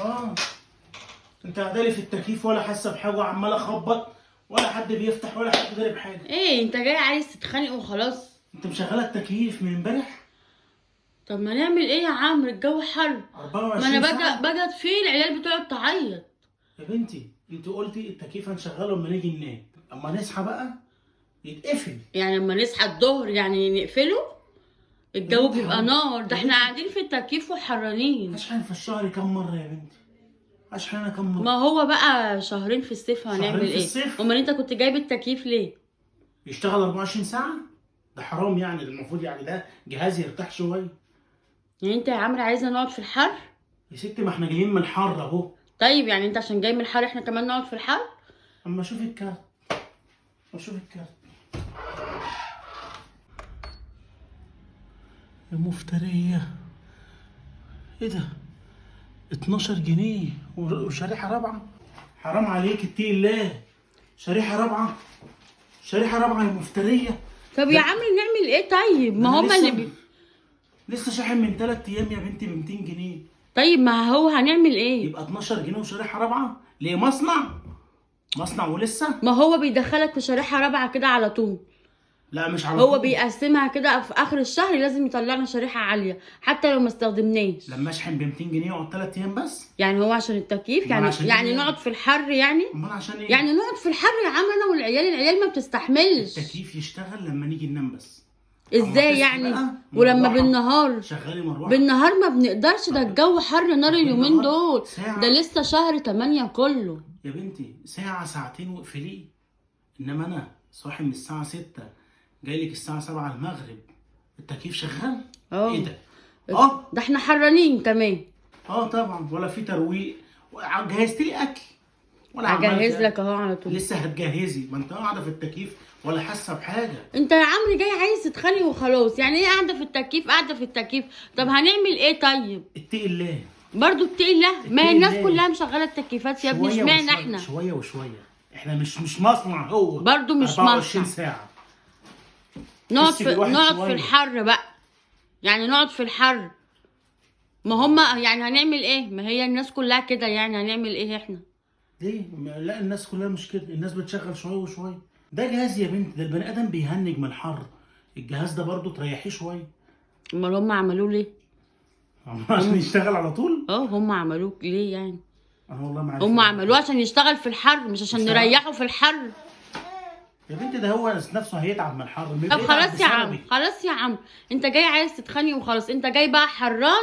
اه انت قاعدالي في التكييف ولا حاسه بحاجه، وعمال اخبط ولا حد بيفتح ولا حد داري بحاجه. ايه انت جاي عايز تتخانق وخلاص؟ انت مشغله التكييف من امبارح؟ طب ما نعمل ايه يا عمرو؟ الجو حر. ما 24 انا ساعه باجي اطفيه، العيال بتقعد تعيط. يا بنتي، انت قلتي التكييف هنشغله لما نيجي ننام، اما نصحى بقى يتقفل. يعني لما نصحى الظهر يعني نقفله؟ الجو بنتي بيبقى حرام. نار، يا ده احنا بنتي. قاعدين في التكييف وحرانين. اشحن في الشهر كام مره يا بنتي؟ اشحن كام مره؟ ما هو بقى شهرين في الصيف هنعمل شهرين في ايه؟ الصيف؟ امال انت كنت جايب التكييف ليه؟ يشتغل 24 ساعه؟ ده حرام يعني، ده المفروض يعني ده جهاز يرتاح شويه. يعني انت يا عمرو عايزنا نقعد في الحر؟ يا ستي ما احنا جايين من الحر اهو. طيب يعني انت عشان جاي من الحر احنا كمان نقعد في الحر؟ اما اشوف الكارت، اشوف الكارت. يا مفترية، ايه ده؟ 12 جنيه وشريحة رابعة؟ حرام عليك اتقي الله، شريحة رابعة، شريحة رابعة يا مفترية. طب يا عمرو نعمل ايه طيب؟ ما أنا هما اللي لسه شاحن من 3 ايام يا بنتي ب 200 جنيه. طيب ما هو هنعمل ايه؟ يبقى 12 جنيه وشريحة رابعة؟ ليه مصنع؟ مصنع ولسه؟ ما هو بيدخلك في شريحة رابعة كده على طول. لا مش على هو طول. بيقسمها كده في اخر الشهر، لازم يطلعنا شريحة عالية حتى لو ما استخدمناش. لما اشحن ب 200 جنيه واقعد 3 ايام بس؟ يعني هو عشان التكييف؟ أمال يعني عشان يعني إيه؟ نقعد في الحر يعني؟ امال عشان ايه؟ يعني نقعد في الحر يا عم انا والعيال، العيال ما بتستحملش. التكييف يشتغل لما نيجي ننام بس. ازاي يعني؟ ولما بالنهار؟ شغالي مروحه. بالنهار ما بنقدرش، ده الجو حر نار اليومين بالنهار دول. ساعة. ده لسه شهر 8 كله. يا بنتي ساعة ساعتين واقفليه، انما انا صاحي من الساعة 6 جاي لك الساعة 7 المغرب التكييف شغال. اه ايه ده؟ ده احنا حرانين كمان. طبعا، ولا في ترويق. جهزت لي اكل ولا عملت هجهز أكل؟ لك اهو على طول. لسه هتجهزي؟ ما انت قاعدة في التكييف ولا حاسة بحاجة. انت يا عمرو جاي عايز تتخانق وخلاص؟ يعني ايه قاعده في التكييف؟ قاعده في التكييف. طب هنعمل ايه طيب؟ اتقي الله. برضو اتقي الله؟ ما هي اتقي الناس الله. كلها مشغله التكييفات يا ابني، شوية اشمعنى وشوية، احنا؟ شوية وشوية. احنا مش مصنع هو. برضو مش 24 مصنع. ساعة. نقعد حسي في بالواحد نقعد شوية. في الحر بقى. يعني نقعد في الحر. ما هما يعني هنعمل ايه؟ ما هي الناس كلها كده، يعني هنعمل ايه احنا؟ ليه؟ لا الناس كلها مش كده، الناس بتشغل شويه وشويه. ده جهاز يا بنت، ده البني ادم بيهنج من الحر. الجهاز ده برضه تريحيه شويه. امال هما عملوه ليه؟ عشان يشتغل على طول. هما عملوه ليه يعني؟ انا والله ما عارف. هما عملوه عشان يشتغل في الحر، مش عشان مش نريحه في الحر. يا بنت ده هو نفسه هيتعب من الحر. طب خلاص يا عم، خلاص يا عم، انت جاي عايز تتخانق وخلاص، انت جاي بقى حران